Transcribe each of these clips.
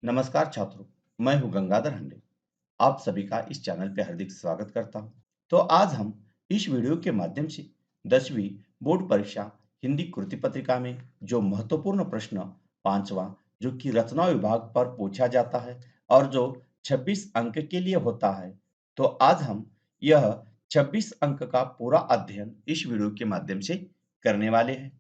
नमस्कार छात्रों, मैं हूं गंगाधर हंडे। आप सभी का इस चैनल पे हार्दिक स्वागत करता हूं। तो आज हम इस वीडियो के माध्यम से 10वीं बोर्ड परीक्षा हिंदी कृति पत्रिका में जो महत्वपूर्ण प्रश्न पांचवा जो कि रचना विभाग पर पूछा जाता है और जो 26 अंक के लिए होता है, तो आज हम यह 26 अंक का पूरा अध्ययन इस वीडियो के माध्यम से करने वाले हैं।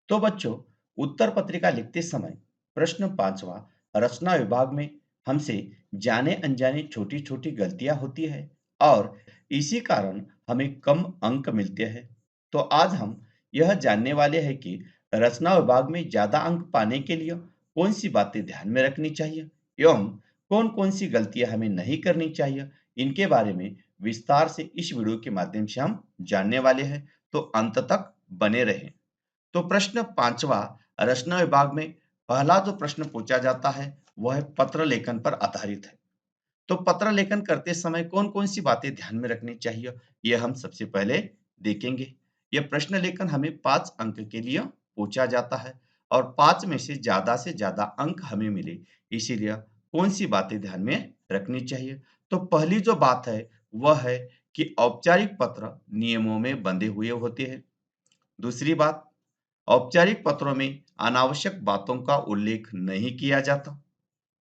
तो बच्चों, उत्तर पत्रिका लिखते समय प्रश्न पांचवा रचना विभाग में हमसे जाने अनजाने छोटी छोटी गलतियां होती है और इसी कारण हमें कम अंक मिलते हैं। तो आज हम यह जानने वाले हैं कि रचना विभाग में ज्यादा अंक पाने के लिए कौन सी बातें ध्यान में रखनी चाहिए एवं कौन कौन सी गलतियां हमें नहीं करनी चाहिए। इनके बारे में विस्तार से इस वीडियो के माध्यम से हम जानने वाले हैं, तो अंत तक बने रहें। तो प्रश्न पांचवा रचना विभाग में पहला जो प्रश्न पूछा जाता है वह है पत्र लेखन पर आधारित है। तो पत्र लेखन करते समय कौन कौन सी बातें ध्यान में रखनी चाहिए, ये हम सबसे पहले देखेंगे। यह प्रश्न लेखन हमें 5 अंक के लिए पूछा जाता है और 5 में से ज्यादा अंक हमें मिले, इसीलिए कौन सी बातें ध्यान में रखनी चाहिए। तो पहली जो बात है वह है कि औपचारिक पत्र नियमों में बंधे हुए होते हैं। दूसरी बात, औपचारिक पत्रों में अनावश्यक बातों का उल्लेख नहीं किया जाता।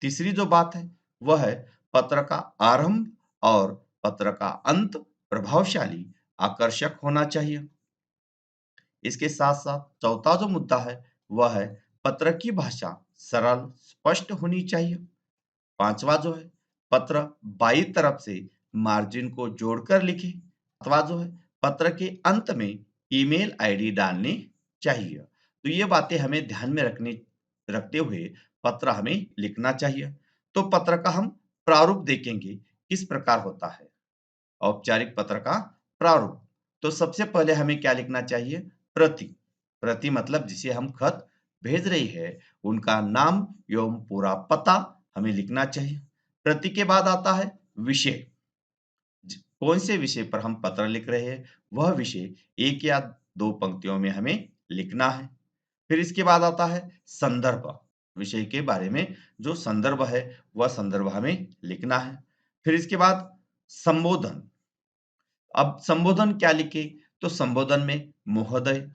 तीसरी जो बात है वह है पत्र का आरंभ और पत्र का अंत प्रभावशाली आकर्षक होना चाहिए। इसके साथ साथ चौथा जो मुद्दा है वह है पत्र की भाषा सरल स्पष्ट होनी चाहिए। पांचवा जो है पत्र बाई तरफ से मार्जिन को जोड़कर लिखे। सातवां जो है पत्र के अंत में ईमेल आईडी डालनी चाहिए। तो ये बातें हमें ध्यान में रखते हुए पत्र हमें लिखना चाहिए। तो पत्र का हम प्रारूप देखेंगे किस प्रकार होता है। औपचारिक पत्र का प्रारूप, तो सबसे पहले हमें क्या लिखना चाहिए? प्रति। प्रति मतलब जिसे हम खत भेज रही है उनका नाम एवं पूरा पता हमें लिखना चाहिए। प्रति के बाद आता है विषय। कौन से विषय पर हम पत्र लिख रहे हैं वह विषय एक या दो पंक्तियों में हमें लिखना है। फिर इसके बाद आता है संदर्भ। विषय के बारे में जो संदर्भ है वह संदर्भ हमें लिखना है। फिर इसके बाद संबोधन। अब संबोधन क्या लिखे? तो संबोधन में महोदय,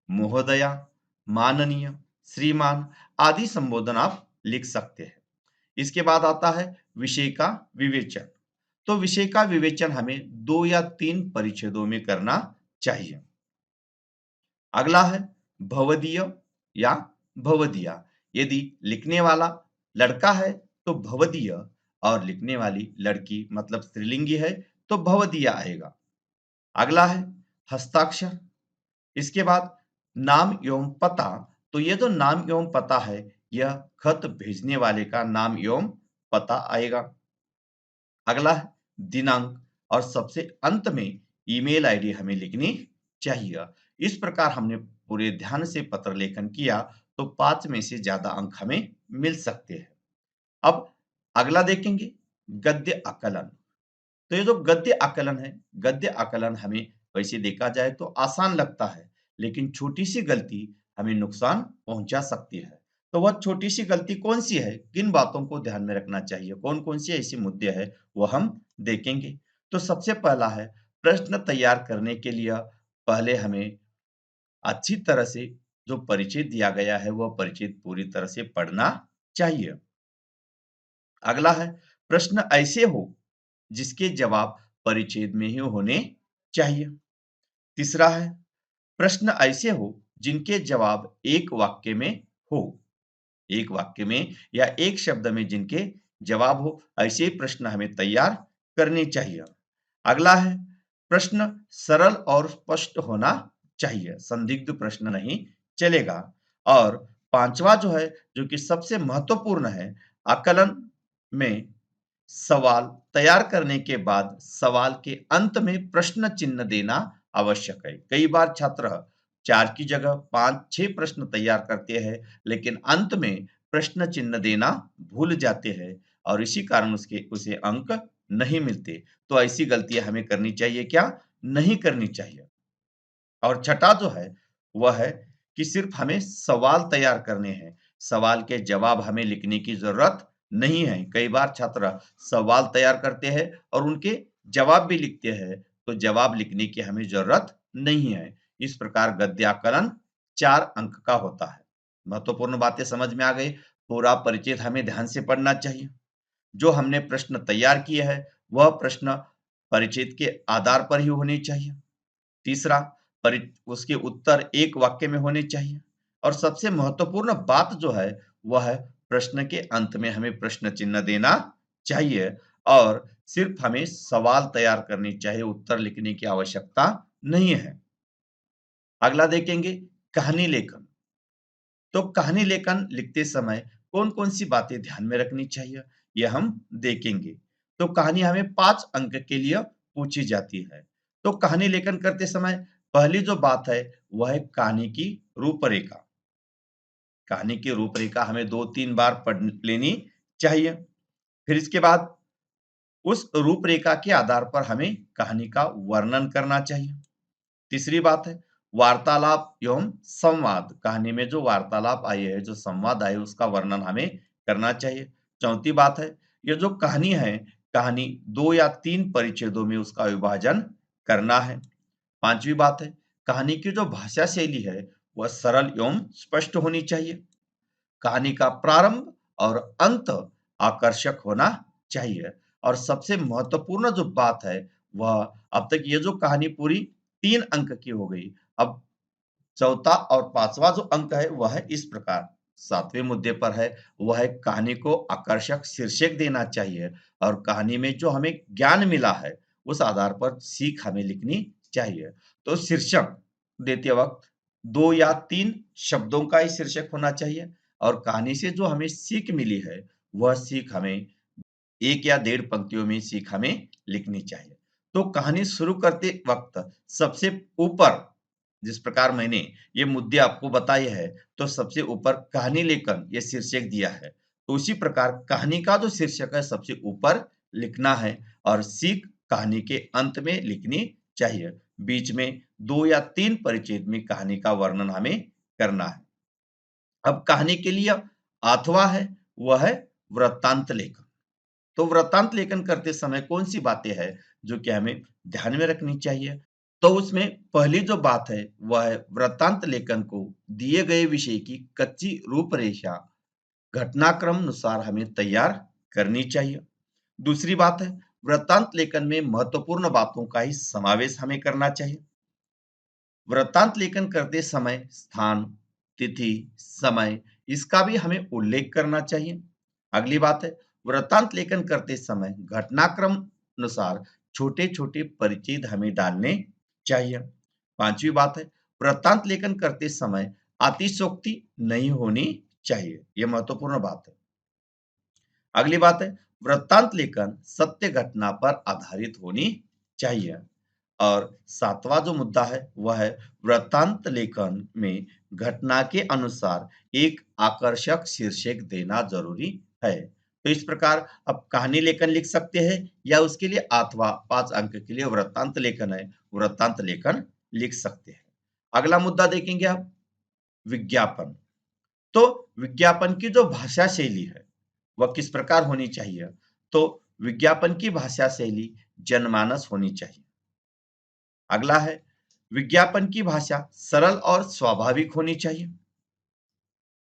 महोदया, माननीय, श्रीमान आदि संबोधन आप लिख सकते हैं। इसके बाद आता है विषय का विवेचन। तो विषय का विवेचन हमें 2 या 3 परिच्छेदों में करना चाहिए। अगला है भवदीय या भवदिया। यदि लिखने वाला लड़का है तो भवदीय और लिखने वाली लड़की मतलब स्त्रीलिंगी है तो भवदिया आएगा। अगला है हस्ताक्षर। इसके बाद नाम एवं पता। तो ये जो नाम एवं पता है यह खत भेजने वाले का नाम एवं पता आएगा। अगला है दिनांक और सबसे अंत में ईमेल आईडी हमें लिखनी चाहिए। इस प्रकार हमने पूरे ध्यान से पत्र लेखन किया तो 5 में से ज्यादा अंक हमें मिल सकते हैं। अब अगला देखेंगे गद्य आकलन। तो ये जो गद्य आकलन है, गद्य आकलन हमें वैसे देखा जाए तो आसान लगता है, लेकिन छोटी सी गलती हमें नुकसान पहुंचा सकती है। तो वह छोटी सी गलती कौन सी है, किन बातों को ध्यान में रखना चाहिए, कौन कौन सी ऐसी मुद्दे हैं वो हम देखेंगे। तो सबसे पहला है प्रश्न तैयार करने के लिए पहले हमें अच्छी तरह से जो परिचय दिया गया है वह परिचय पूरी तरह से पढ़ना चाहिए। अगला है प्रश्न ऐसे हो जिसके जवाब परिच्छेद में ही होने चाहिए। तीसरा है प्रश्न ऐसे हो जिनके जवाब एक वाक्य में हो। एक वाक्य में या एक शब्द में जिनके जवाब हो, ऐसे प्रश्न हमें तैयार करने चाहिए। अगला है प्रश्न सरल और स्पष्ट होना चाहिए, संदिग्ध प्रश्न नहीं चलेगा। और पांचवा जो है, जो कि सबसे महत्वपूर्ण है, आकलन में सवाल तैयार करने के बाद सवाल के अंत में प्रश्न चिन्ह देना आवश्यक है। कई बार छात्र 4 की जगह 5-6 प्रश्न तैयार करते हैं, लेकिन अंत में प्रश्न चिन्ह देना भूल जाते हैं और इसी कारण उसके उसे अंक नहीं मिलते। तो ऐसी गलतियां हमें करनी चाहिए क्या? नहीं करनी चाहिए। और छठा जो है वह है कि सिर्फ हमें सवाल तैयार करने हैं, सवाल के जवाब हमें लिखने की जरूरत नहीं है। कई बार छात्र सवाल तैयार करते हैं और उनके जवाब भी लिखते हैं, तो जवाब लिखने की हमें जरूरत नहीं है। इस प्रकार गद्याकलन 4 अंक का होता है। महत्वपूर्ण बातें समझ में आ गई। पूरा परिचित हमें ध्यान से पढ़ना चाहिए। जो हमने प्रश्न तैयार किए हैं, वह प्रश्न परिचित के आधार पर ही होने चाहिए। तीसरा, उसके उत्तर एक वाक्य में होने चाहिए। और सबसे महत्वपूर्ण बात जो है, वह है प्रश्न के अंत में हमें प्रश्न चिन्ह देना चाहिए और सिर्फ हमें सवाल तैयार करनी चाहिए, उत्तर लिखने की आवश्यकता नहीं है। अगला देखेंगे कहानी लेखन। तो कहानी लेखन लिखते समय कौन-कौन सी बातें ध्यान में रखनी चाहिए, ये हम देखेंगे। तो कहानी हमें 5 अंक के लिए पूछी जाती है। तो कहानी लेखन करते समय पहली जो बात है, वह है कहानी की रूपरेखा। कहानी की रूपरेखा हमें 2-3 बार पढ़ लेनी चाहिए। फिर इसके बाद उस रूपरेखा के आधार पर हमें कहानी का वर्णन करना चाहिए। तीसरी बात है वार्तालाप एवं संवाद। कहानी में जो वार्तालाप आई है, जो संवाद आए, उसका वर्णन हमें करना चाहिए। चौथी बात है, ये जो कहानी है, कहानी 2 या 3 परिच्छेदों में उसका विभाजन करना है। पांचवी बात है, कहानी की जो भाषा शैली है, वह सरल एवं स्पष्ट होनी चाहिए। कहानी का प्रारंभ और अंत आकर्षक होना चाहिए। और सबसे महत्वपूर्ण जो बात है, वह अब तक ये जो कहानी पूरी 3 अंक की हो गई। अब चौथा और पांचवा जो अंक है, वह है इस प्रकार। सातवें मुद्दे पर है, वह है कहानी को आकर्षक शीर्षक देना चाहिए और कहानी में जो हमें ज्ञान मिला है, उस आधार पर सीख हमें लिखनी चाहिए। तो शीर्षक देते वक्त 2 या 3 शब्दों का ही शीर्षक होना चाहिए और कहानी से जो हमें सीख मिली है, वह सीख हमें 1 या डेढ़ पंक्तियों में सीख हमें लिखनी चाहिए। तो कहानी शुरू करते वक्त सबसे ऊपर, जिस प्रकार मैंने ये मुद्दे आपको बताए हैं, तो सबसे ऊपर कहानी लेखन ये शीर्षक दिया है। तो उसी प्रकार कहानी का जो शीर्षक है, सबसे ऊपर लिखना है और सीख कहानी के अंत में लिखनी चाहिए। बीच में 2 या 3 परिच्छेद में कहानी का वर्णन हमें करना है। अब कहानी के लिए अथवा है, वह है वृत्तांत लेखन। तो वृत्तांत लेखन करते समय कौन सी बातें हैं जो कि हमें ध्यान में रखनी चाहिए? तो उसमें पहली जो बात है, वह है वृत्तांत लेखन को दिए गए विषय की कच्ची रूपरेखा घटनाक्रम अनुसार हमें तैयार करनी चाहिए। दूसरी बात है, वृत्तांत लेखन में महत्वपूर्ण बातों का ही समावेश हमें करना चाहिए। वृत्तांत लेखन करते समय स्थान, तिथि, समय इसका भी हमें उल्लेख करना चाहिए। अगली बात है, वृत्तांत लेखन करते समय घटनाक्रम अनुसार छोटे-छोटे परिच्छेद हमें डालने चाहिए। पांचवी बात है, वृत्तांत लेखन करते समय अतिशयोक्ति नहीं होनी चाहिए। यह महत्वपूर्ण बात है। अगली बात है, वृत्तांत लेखन सत्य घटना पर आधारित होनी चाहिए। और सातवां जो मुद्दा है, वह है वृत्तांत लेखन में घटना के अनुसार एक आकर्षक शीर्षक देना जरूरी है। तो इस प्रकार अब कहानी लेखन लिख सकते हैं या उसके लिए अथवा 5 अंक के लिए वृत्तांत लेखन है, वृत्तांत लेखन लिख सकते हैं। अगला मुद्दा देखेंगे आप, विज्ञापन। तो विज्ञापन की जो भाषा शैली है, वह किस प्रकार होनी चाहिए? तो विज्ञापन की भाषा शैली जनमानस होनी चाहिए। अगला है, विज्ञापन की भाषा सरल और स्वाभाविक होनी चाहिए।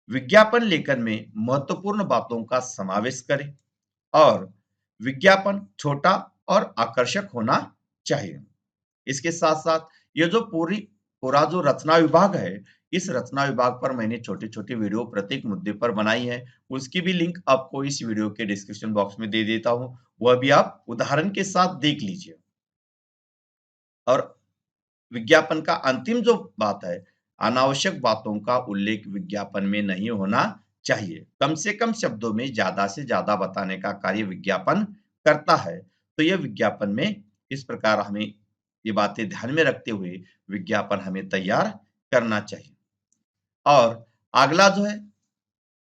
विज्ञापन लेखन में महत्वपूर्ण बातों का समावेश करें और विज्ञापन छोटा और आकर्षक होना चाहिए। इसके साथ-साथ ये जो पूरा जो रचना विभाग है, इस रचना विभाग पर मैंने छोटे-छोटे वीडियो प्रत्येक मुद्दे पर बनाई है। उसकी भी लिंक आपको इस वीडियो के डिस्क्रिप्शन बॉक्स में दे देता हूँ। वह भी आप उदाहरण के साथ देख लीजिए। और विज्ञापन का अंतिम जो बात है, अनावश्यक बातों का उल्लेख विज्ञापन में नहीं होना चाहिए। कम से कम शब्दों में ज़्यादा से ज़्यादा बताने का कार्य विज्ञापन करता है। तो यह विज्ञापन में इस प्रकार हमें ये बातें ध्यान में रखते हुए विज्ञापन हमें तैयार करना चाहिए। और अगला जो है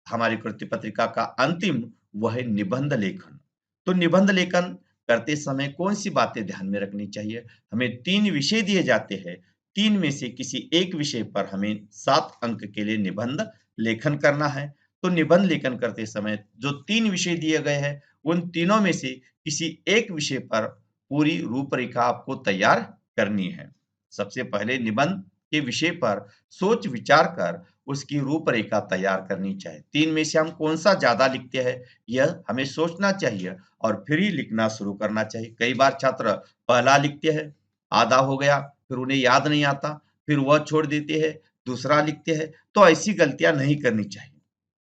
हमारी कृति पत्रिका का अंतिम, वह है निबंध लेखन। तो निबंध लेखन करते समय कौन सी बातें ध्यान में रखनी चाहिए? हमें 3 विषय दिए जाते हैं। 3 में से किसी एक विषय पर हमें 7 अंक के लिए निबंध लेखन करना है। तो निबंध लेखन करते समय जो 3 विषय दिए गए हैं, उन तीनों में से किसी एक विषय पर पूरी रूपरेखा आपको तैयार करनी है। सबसे पहले निबंध के विषय पर सोच विचार कर उसकी रूपरेखा तैयार करनी चाहिए। 3 में से हम कौन-सा ज़्यादा लिखते हैं, यह हमें सोचना चाहिए और फिर ही लिखना शुरू करना चाहिए। कई बार छात्र पहला लिखते हैं, आधा हो गया, फिर उन्हें याद नहीं आता, फिर वह छोड़ देते हैं, दूसरा लिखते हैं, तो ऐसी गलतियाँ नहीं करनी चाहिए।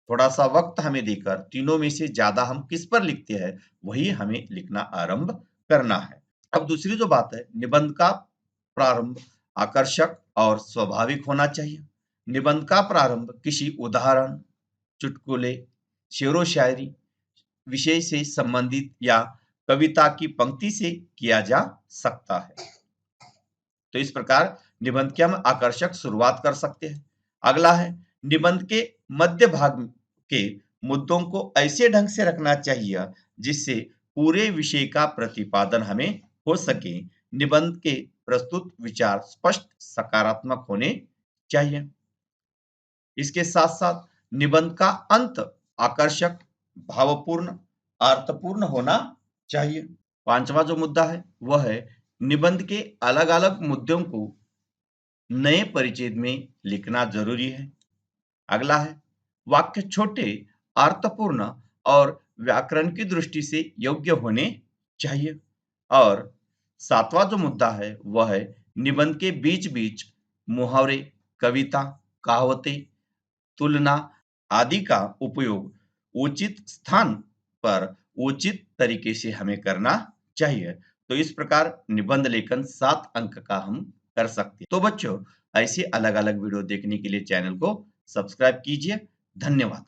थोड़ा-सा वक़्त हमें देकर तीनों में से ज़्यादा हम किस पर लिखते हैं, वही हमें लिखना आरंभ करना है। अब दूसरी जो बात है, निबंध का प्रारंभ आकर्षक और स्वाभाविक होना चाहिए। निबंध का प्रारंभ किसी उदाहरण, चुटकुले, शेरो-शायरी, विषय से संबंधित या कविता की पंक्ति से किया जा सकता है। तो इस प्रकार निबंध की हम आकर्षक शुरुआत कर सकते हैं। अगला है निबंध के मध्य भाग के मुद्दों को ऐसे ढंग से रखना चाहिए जिससे पूरे विषय का प्रतिपादन हमें हो सके। निबंध के प्रस्तुत विचार स्पष्ट सकारात्मक होने चाहिए। इसके साथ साथ निबंध का अंत आकर्षक, भावपूर्ण, अर्थपूर्ण होना चाहिए। पांचवा जो मुद्दा है वह है निबंध के अलग अलग मुद्दों को नए परिच्छेद में लिखना जरूरी है। अगला है वाक्य छोटे, अर्थपूर्ण और व्याकरण की दृष्टि से योग्य होने चाहिए। और सातवां जो मुद्दा है वह है निबंध के बीच बीच मुहावरे, कविता, कहावतें, तुलना आदि का उपयोग उचित स्थान पर उचित तरीके से हमें करना चाहिए। तो इस प्रकार निबंध लेखन 7 अंक का हम कर सकते हैं। तो बच्चों, ऐसे अलग-अलग वीडियो देखने के लिए चैनल को सब्सक्राइब कीजिए। धन्यवाद।